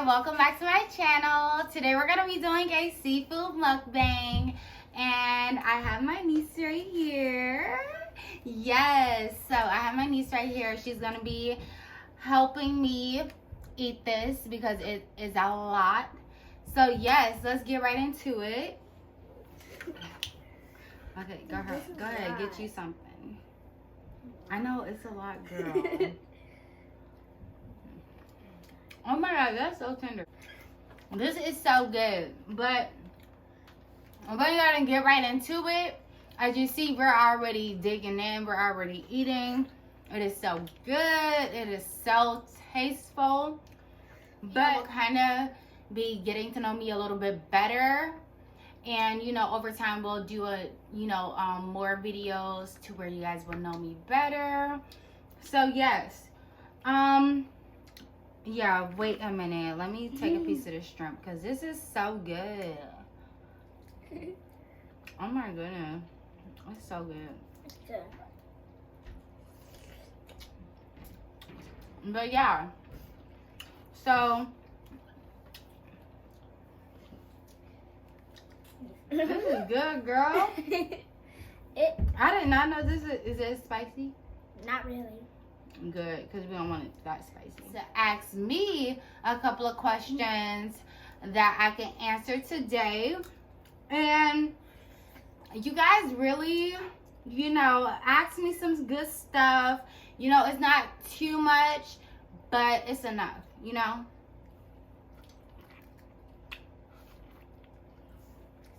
welcome back to my channel. Today we're gonna be doing a seafood mukbang, and I have my niece right here. Yes, so I have my niece right here. She's gonna be helping me eat this because it is a lot. So yes, let's get right into it. Okay, go ahead, get you something. I know it's a lot, girl. Oh my god, that's so tender. This is so good, but we're gonna get right into it. As you see, we're already digging in, we're already eating. It is so good, it is so tasteful, but we'll kind of be getting to know me a little bit better. And you know, over time we'll do more videos to where you guys will know me better. So yes, yeah, wait a minute. Let me take a piece of this shrimp because this is so good. Oh my goodness. It's so good. It's good. But yeah. So this is good, girl. I did not know this is it spicy? Not really. Good, because we don't want it that spicy. So ask me a couple of questions that I can answer today. And you guys really, ask me some good stuff. It's not too much, but it's enough,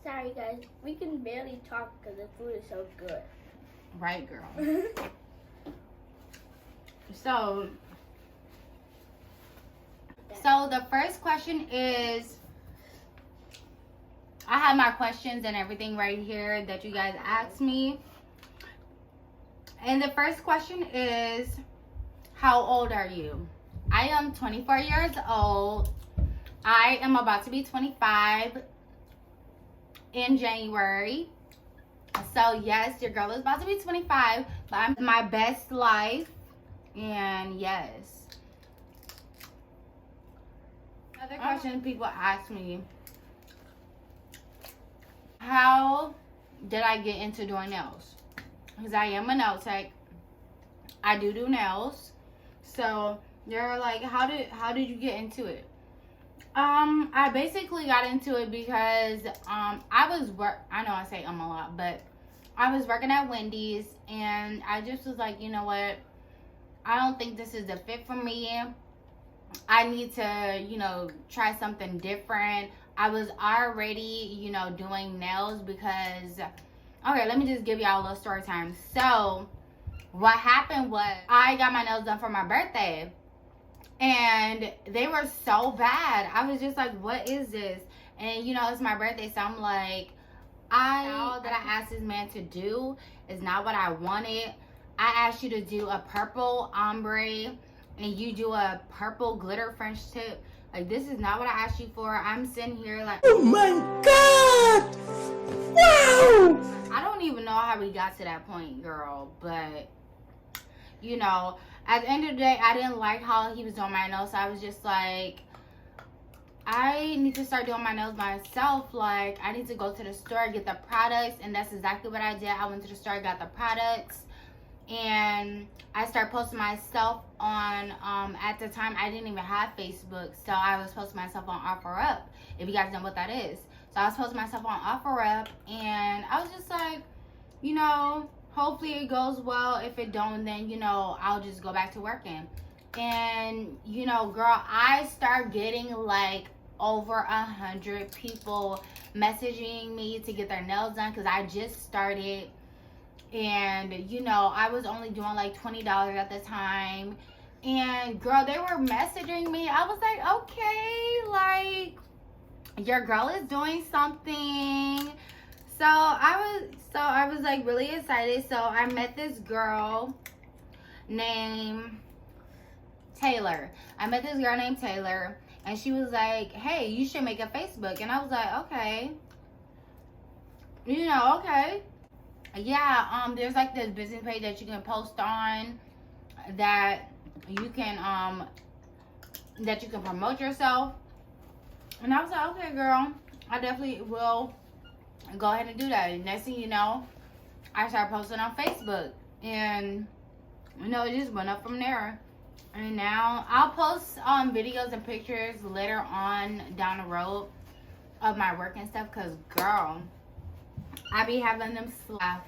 Sorry guys, we can barely talk because the food is so good. Right, girl. So the first question is, I have my questions and everything right here that you guys asked me. And the first question is, how old are you? I am 24 years old. I am about to be 25 in January. So yes, your girl is about to be 25, but I'm my best life. And yes. Another question people ask me, how did I get into doing nails? Because I am a nail tech. I do nails. So they're like, how did you get into it? I basically got into it because I know I say a lot, but I was working at Wendy's and I just was like, you know what? I don't think this is the fit for me. I need to, try something different. I was already, doing nails because, okay, let me just give y'all a little story time. So what happened was I got my nails done for my birthday and they were so bad. I was just like, what is this? And, it's my birthday. So I'm like, all that I asked this man to do is not what I wanted. I asked you to do a purple ombre and you do a purple glitter French tip. Like, this is not what I asked you for. I'm sitting here like, oh my god, wow. I don't even know how we got to that point, girl, but at the end of the day, I didn't like how he was doing my nails. So I was just like, I need to start doing my nails myself. Like, I need to go to the store, get the products. And that's exactly what I did. I went to the store, got the products. And I started posting myself on, at the time, I didn't even have Facebook. So I was posting myself on OfferUp, if you guys know what that is. So I was posting myself on OfferUp. And I was just like, hopefully it goes well. If it don't, then, I'll just go back to working. And, girl, I start getting like over 100 people messaging me to get their nails done because I just started. And I was only doing like $20 at the time. And girl, they were messaging me. I was like, okay, like, your girl is doing something. So I was like really excited. So I met this girl named Taylor. And she was like, hey, you should make a Facebook. And I was like, okay. Okay. Yeah, there's like this business page that you can post on that you can promote yourself. And I was like, okay, girl, I definitely will go ahead and do that. And next thing you know, I started posting on Facebook. And, you know, it just went up from there. And now I'll post videos and pictures later on down the road of my work and stuff. Because, girl, I be having them slap.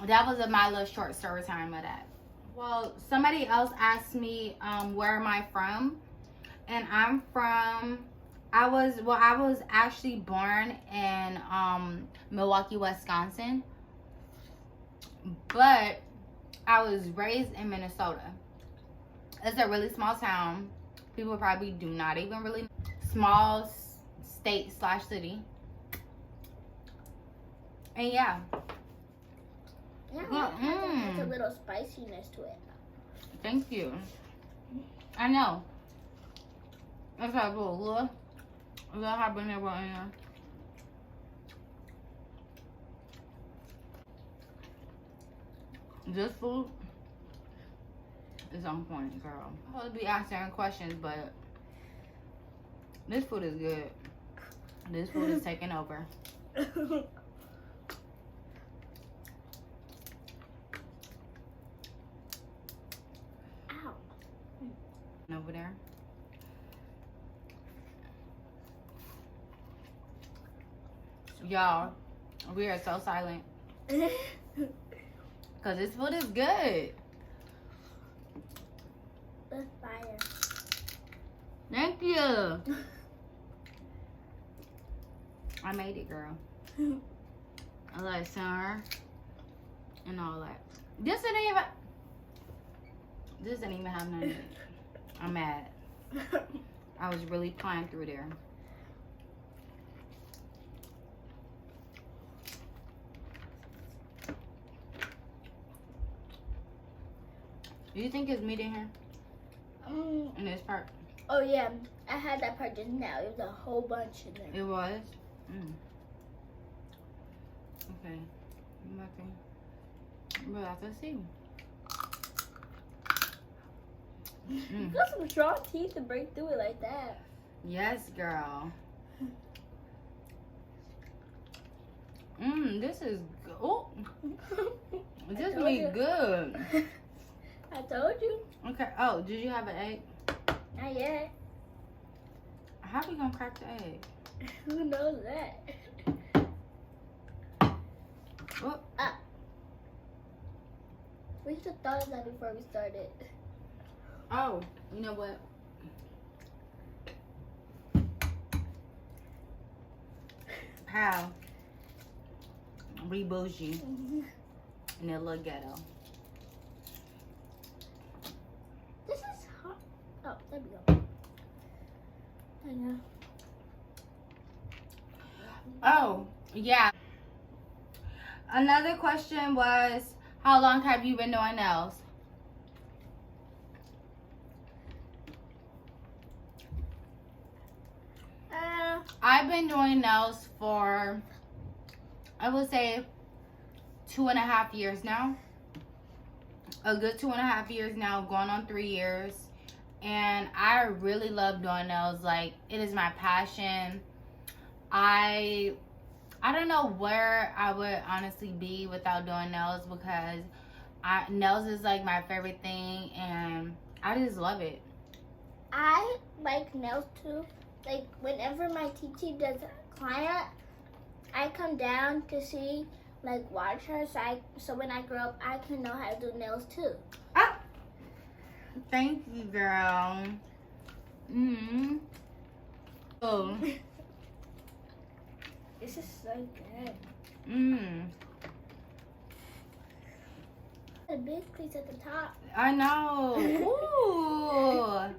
That was my little short story time of that. Well, somebody else asked me where am I from, and I'm from. I was actually born in Milwaukee, Wisconsin, but I was raised in Minnesota. It's a really small town. People probably do not even really small state / city. And yeah. Yeah, it has a little spiciness to it. Thank you. I know. Let's have a little habanero in there. This food is on point, girl. I'm supposed to be answering questions, but this food is good. This food is taking over. Ow. Over there. Y'all, we are so silent. Because this food is good. That's fire. Thank you. I made it, girl. I like summer and all that. This didn't even have none of it. I'm mad. I was really plying through there. Do you think it's meat in here? In this part? Oh yeah, I had that part just now. It was a whole bunch in there. It was? Okay. Nothing. We'll have to see. You got some strong teeth to break through it like that. Yes, girl. This is good. Oh, this be good. I told you. Okay. Oh, did you have an egg? Not yet. How are we gonna crack the egg? Who knows that? Oh. We should have thought of that before we started. Oh, you know what? How? We bougie in a little ghetto. This is hot. Oh, there we go. I know. Oh, yeah. Another question was, how long have you been doing nails? I've been doing nails for, I would say, 2.5 years now. A good 2.5 years now, going on 3 years. And I really love doing nails. Like, it is my passion. I don't know where I would honestly be without doing nails, because nails is like my favorite thing, and I just love it. I like nails too. Like, whenever my teacher does a client, I come down to see, like, watch her, so when I grow up, I can know how to do nails too. Ah, thank you, girl. Oh. This is so good. The big piece at the top. I know. Ooh.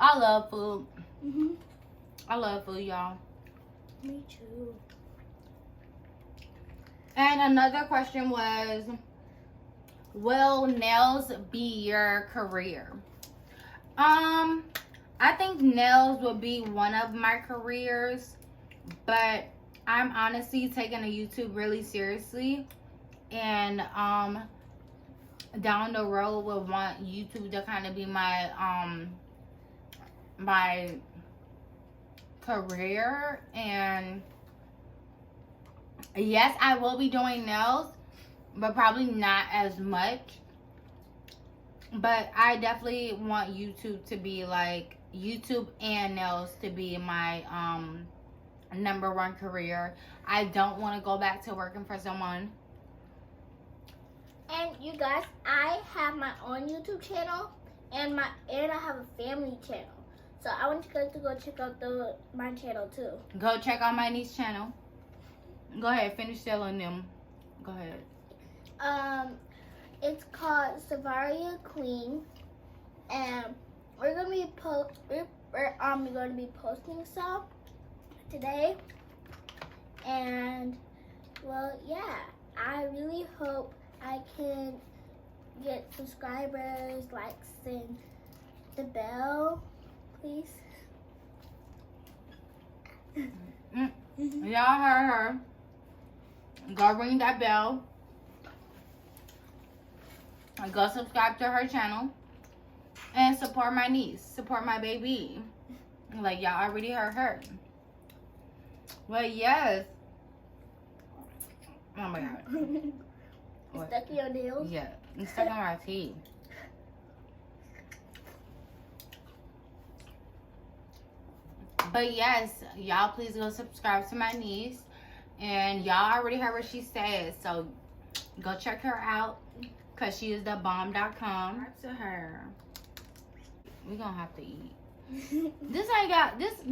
I love food. I love food, y'all. Me too. And another question was, will nails be your career? I think nails will be one of my careers, but I'm honestly taking a YouTube really seriously, and down the road will want YouTube to kind of be my my career, and yes, I will be doing nails, but probably not as much. But I definitely want YouTube to be like, YouTube and nails to be my number one career. I don't want to go back to working for someone. And you guys, I have my own YouTube channel, and I have a family channel. So I want you guys to go check out my channel too. Go check out my niece's channel. Go ahead, finish telling them. Go ahead. It's called Savaria Queen, and we're gonna be posting some today. And well, yeah, I really hope I can get subscribers, likes, and the bell, please. Y'all heard her. Go ring that bell. Go subscribe to her channel. And support my niece. Support my baby. Like, y'all already heard her. But yes. Oh my god. It's stuck in your nails? Yeah. It's stuck in my teeth. But yes, y'all please go subscribe to my niece. And y'all already heard what she said. So go check her out. Because she is the bomb.com. To her. We're going to have to eat. This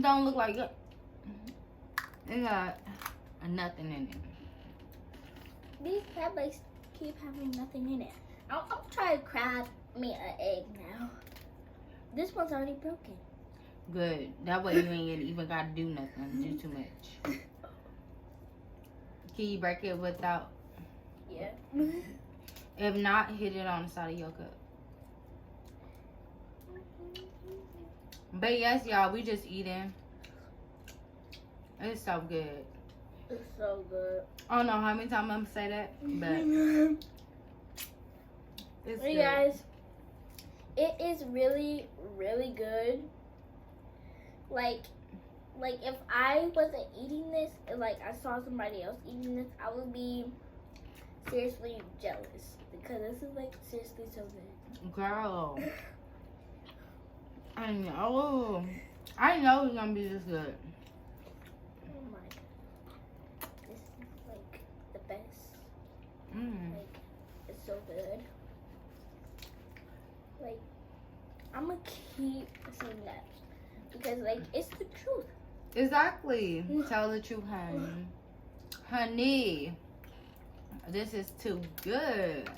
don't look like it. It got nothing in it. These crab legs keep having nothing in it. I'm trying to crab me an egg now. This one's already broken. Good. That way you ain't even got to do nothing. Do too much. Can you break it without? Yeah. If not, hit it on the side of your cup. But yes, y'all, we just eating. It's so good. It's so good. I don't know how many times I'm gonna say that, but it's hey good. guys, it is really, really good. Like if I wasn't eating this, and like I saw somebody else eating this, I would be seriously jealous because this is like seriously so good. Girl, I know it's gonna be this good. Oh my god, this is like the best. Like it's so good. Like I'm gonna keep saying that because like it's the truth. Exactly. Tell the truth, honey. Honey, this is too good.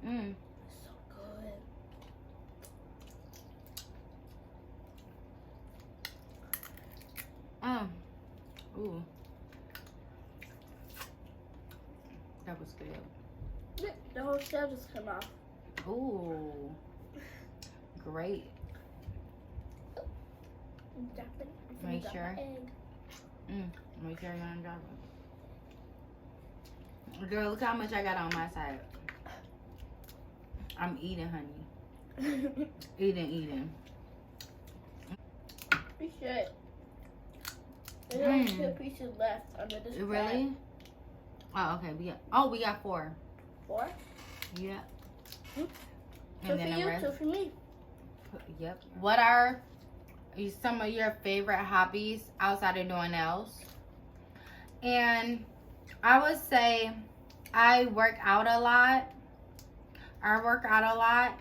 It's so good. Ooh. That was good. The whole shell just came off. Ooh. Great. Make sure. Make sure you don't drop it. Girl, look how much I got on my side. I'm eating, honey. Eating. We should. There's only 2 pieces left under this. Really? Oh, okay. We got 4. 4? Yeah. 2 And for then you, the rest. 2 for me. Yep. What are some of your favorite hobbies outside of doing nails? And I would say I work out a lot.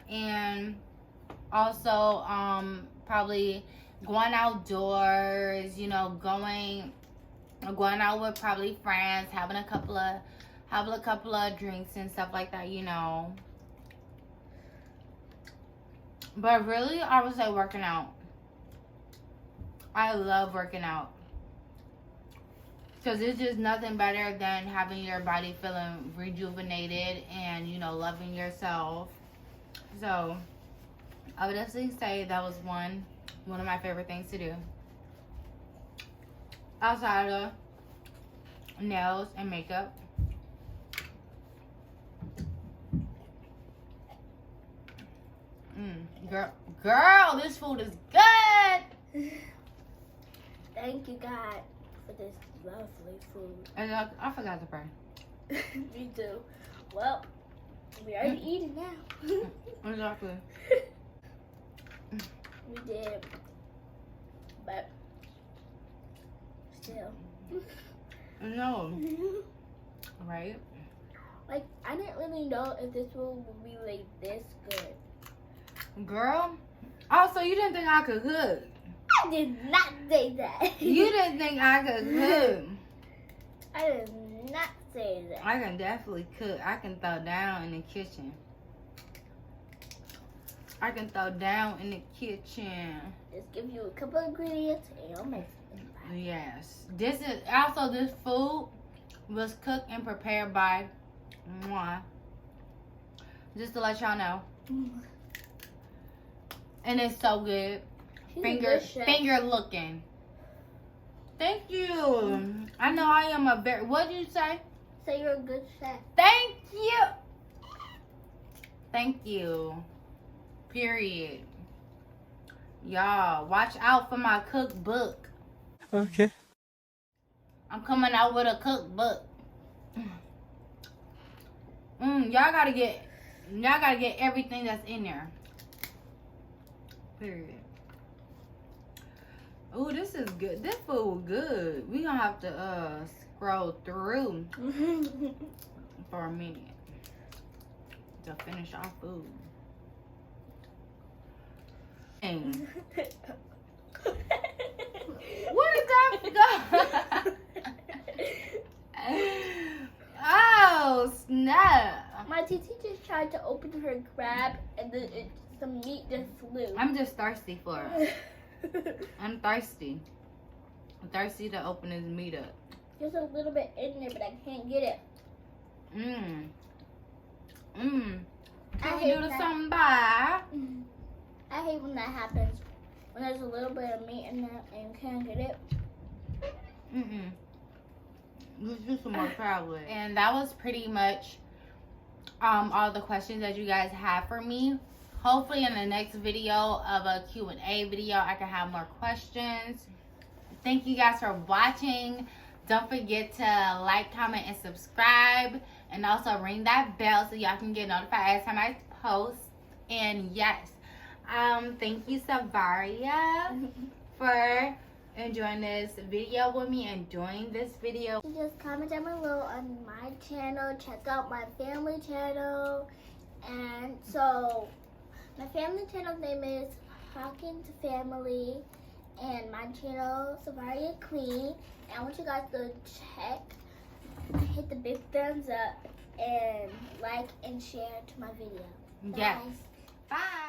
And also probably going outdoors, you know, going out with probably friends, having a couple of drinks and stuff like that, you know. But really, I would say working out. I love working out. Because it's just nothing better than having your body feeling rejuvenated and, you know, loving yourself. So, I would definitely say that was one of my favorite things to do. Outside of nails and makeup. Girl, this food is good. Thank you, God, for this lovely food. And I forgot to pray. Me too. Well, we already eating now. Exactly. We did. But still. No. Right? Like, I didn't really know if this food would be like this good. Girl. Also, you didn't think I could cook. I did not say that. You didn't think I could cook. I did not say that. I can definitely cook. I can throw down in the kitchen. I can throw down in the kitchen. Just give you a couple ingredients and you'll make it. Yes. This is also, this food was cooked and prepared by moi. Just to let y'all know. And it's so good. She's a good chef. Finger looking. Thank you. I know I am a very, what did you say? So you're a good chef. Thank you. Thank you. Period. Y'all, watch out for my cookbook. Okay. I'm coming out with a cookbook. Y'all gotta get everything that's in there. Period. Ooh, this is good. This food good. We gonna have to scroll through for a minute to finish our food. Dang. Where did that go? Oh, snap. My TT just tried to open her crab and then some meat just flew. I'm just thirsty for it. I'm thirsty. I'm thirsty to open this meat up. There's a little bit in there, but I can't get it. Can we do the something by? I hate when that happens. When there's a little bit of meat in there and you can't get it. Let's do some more crab legs. And that was pretty much all the questions that you guys have for me. Hopefully in the next video of a Q&A video, I can have more questions. Thank you guys for watching. Don't forget to like, comment, and subscribe. And also ring that bell so y'all can get notified every time I post. And yes, thank you, Savaria, for enjoying this video with me and enjoying this video. Just comment down below on my channel. Check out my family channel. And so my family channel name is Hawkins Family, and my channel Savaria Queen. And I want you guys to hit the big thumbs up and like and share to my video. Yes. Bye. Bye.